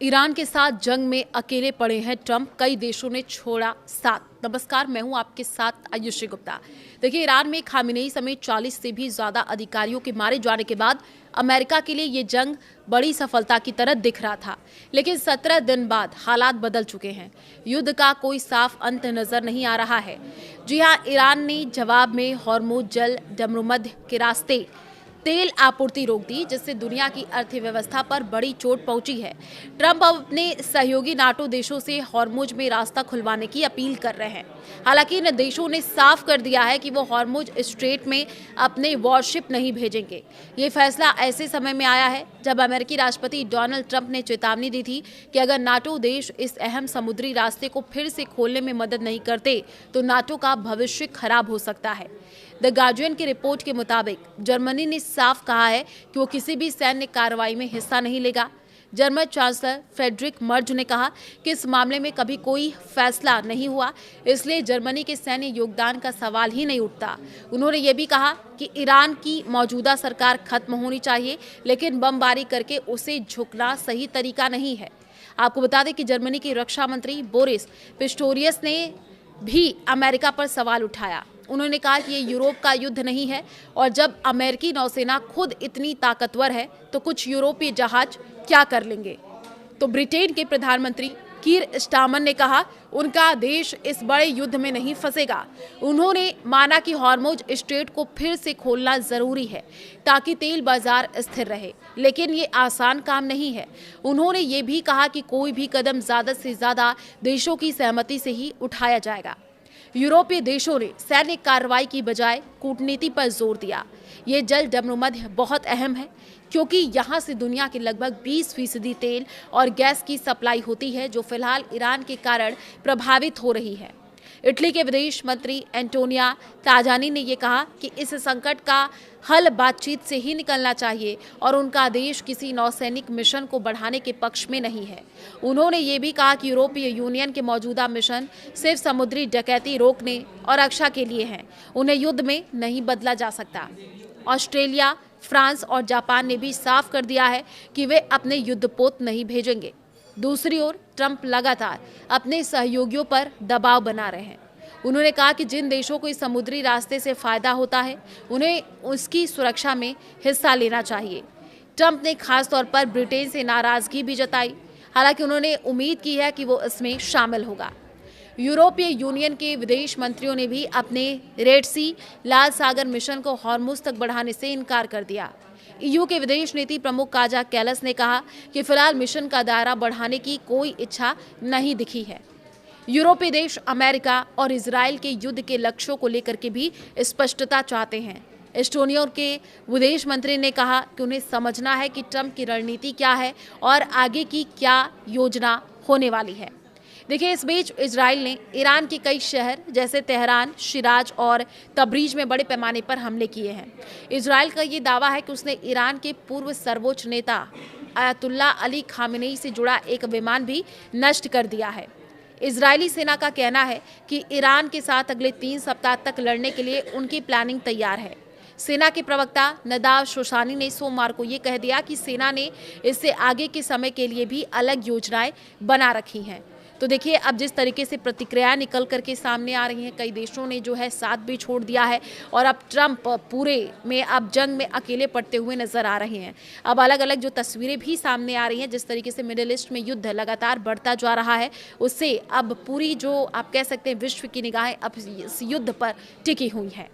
Iran के साथ जंग में अकेले पड़े हैं ट्रंप, कई देशों ने छोड़ा साथ। नमस्कार, मैं हूं आपके साथ आयुषी गुप्ता। देखिए, ईरान में खामेनेई समेत 40 से भी ज्यादा अधिकारियों के मारे जाने के बाद अमेरिका के लिए ये जंग बड़ी सफलता की तरह दिख रहा था, लेकिन 17 दिन बाद हालात बदल चुके हैं। युद्ध का कोई साफ अंत नजर नहीं आ रहा है। जी हां, ईरान ने जवाब में हॉर्मुज जल डमरुमध्य के रास्ते तेल आपूर्ति रोक दी, जिससे दुनिया की अर्थव्यवस्था पर बड़ी चोट पहुंची है। ट्रंप अब अपने सहयोगी नाटो देशों से हॉर्मुज में रास्ता खुलवाने की अपील कर रहे हैं। हालांकि इन देशों ने साफ कर दिया है कि वो हॉर्मुज स्ट्रेट में अपने वॉरशिप नहीं भेजेंगे। ये फैसला ऐसे समय में आया है जब अमेरिकी राष्ट्रपति डोनाल्ड ट्रंप ने चेतावनी दी थी कि अगर नाटो देश इस अहम समुद्री रास्ते को फिर से खोलने में मदद नहीं करते तो नाटो का भविष्य खराब हो सकता है। द गार्जियन की रिपोर्ट के मुताबिक जर्मनी ने साफ कहा है कि वो किसी भी सैन्य कार्रवाई में हिस्सा नहीं लेगा। जर्मन चांसलर फ्रेडरिक मर्ज ने कहा कि इस मामले में कभी कोई फैसला नहीं हुआ, इसलिए जर्मनी के सैन्य योगदान का सवाल ही नहीं उठता। उन्होंने ये भी कहा कि ईरान की मौजूदा सरकार खत्म होनी चाहिए, लेकिन बमबारी करके उसे झुकना सही तरीका नहीं है। आपको बता दें कि जर्मनी के रक्षा मंत्री बोरिस पिस्टोरियस ने भी अमेरिका पर सवाल उठाया। उन्होंने कहा कि ये यूरोप का युद्ध नहीं है, और जब अमेरिकी नौसेना खुद इतनी ताकतवर है तो कुछ यूरोपीय जहाज क्या कर लेंगे। तो ब्रिटेन के प्रधानमंत्री कीर स्टारमर ने कहा उनका देश इस बड़े युद्ध में नहीं फंसेगा। उन्होंने माना कि हॉर्मुज स्ट्रेट को फिर से खोलना जरूरी है ताकि तेल बाजार स्थिर रहे, लेकिन ये आसान काम नहीं है। उन्होंने ये भी कहा कि कोई भी कदम ज्यादा से ज्यादा देशों की सहमति से ही उठाया जाएगा। यूरोपीय देशों ने सैन्य कार्रवाई की बजाय कूटनीति पर जोर दिया। ये जल डमरुमध्य बहुत अहम है क्योंकि यहाँ से दुनिया के लगभग 20% तेल और गैस की सप्लाई होती है, जो फिलहाल ईरान के कारण प्रभावित हो रही है। इटली के विदेश मंत्री एंटोनिया ताजानी ने यह कहा कि इस संकट का हल बातचीत से ही निकलना चाहिए और उनका देश किसी नौसैनिक मिशन को बढ़ाने के पक्ष में नहीं है। उन्होंने ये भी कहा कि यूरोपीय यूनियन के मौजूदा मिशन सिर्फ समुद्री डकैती रोकने और रक्षा के लिए हैं, उन्हें युद्ध में नहीं बदला जा सकता। ऑस्ट्रेलिया, फ्रांस और जापान ने भी साफ कर दिया है कि वे अपने युद्धपोत नहीं भेजेंगे। दूसरी ओर ट्रंप लगातार अपने सहयोगियों पर दबाव बना रहे हैं। उन्होंने कहा कि जिन देशों को इस समुद्री रास्ते से फायदा होता है उन्हें उसकी सुरक्षा में हिस्सा लेना चाहिए। ट्रंप ने खास तौर पर ब्रिटेन से नाराजगी भी जताई, हालांकि उन्होंने उम्मीद की है कि वो इसमें शामिल होगा। यूरोपीय यूनियन के विदेश मंत्रियों ने भी अपने रेड सी लाल सागर मिशन को हॉर्मुज तक बढ़ाने से इनकार कर दिया। ईयू के विदेश नीति प्रमुख काजा कैलस ने कहा कि फिलहाल मिशन का दायरा बढ़ाने की कोई इच्छा नहीं दिखी है। यूरोपीय देश अमेरिका और इजराइल के युद्ध के लक्ष्यों को लेकर के भी स्पष्टता चाहते हैं। एस्टोनिया के विदेश मंत्री ने कहा कि उन्हें समझना है कि ट्रंप की रणनीति क्या है और आगे की क्या योजना होने वाली है। देखिए, इस बीच इजराइल ने ईरान के कई शहर जैसे तेहरान, शिराज और तबरीज में बड़े पैमाने पर हमले किए हैं। इजराइल का ये दावा है कि उसने ईरान के पूर्व सर्वोच्च नेता अयतुल्ला अली खामेनेई से जुड़ा एक विमान भी नष्ट कर दिया है। इजरायली सेना का कहना है कि ईरान के साथ अगले 3 सप्ताह तक लड़ने के लिए उनकी प्लानिंग तैयार है। सेना के प्रवक्ता नदाव शोशानी ने सोमवार को ये कह दिया कि सेना ने इससे आगे के समय के लिए भी अलग योजनाएं बना रखी हैं। तो देखिए, अब जिस तरीके से प्रतिक्रिया निकल करके सामने आ रही हैं, कई देशों ने जो है साथ भी छोड़ दिया है और अब ट्रंप पूरे में अब जंग में अकेले पड़ते हुए नजर आ रहे हैं। अब अलग अलग जो तस्वीरें भी सामने आ रही हैं, जिस तरीके से मिडिल ईस्ट में युद्ध लगातार बढ़ता जा रहा है, उससे अब पूरी जो आप कह सकते हैं विश्व की निगाहें अब इस युद्ध पर टिकी हुई हैं।